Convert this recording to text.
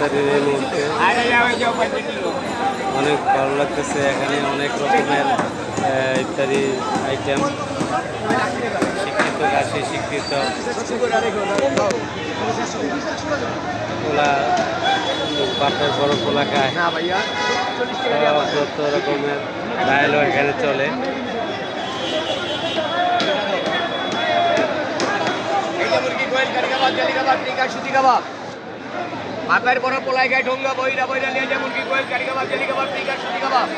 ইফতারির এই মুহূর্তে অনেক ভালো লাগতেছে। এখানে অনেক রকমের ইফতারি আইটেম, শিক্ষিত কাশি শিক্ষিত পোলা, বাপের বড় পোলা খায়, যত রকমের ডায়লগ এখানে চলে। বাপের বড় পোলাই গায়ে ঢোঙ্গা বইরা বইরা নিয়ে যেমন কি কোয়েল কারি কাবাব জেলি কাবাব টিকা সুতি কাবাব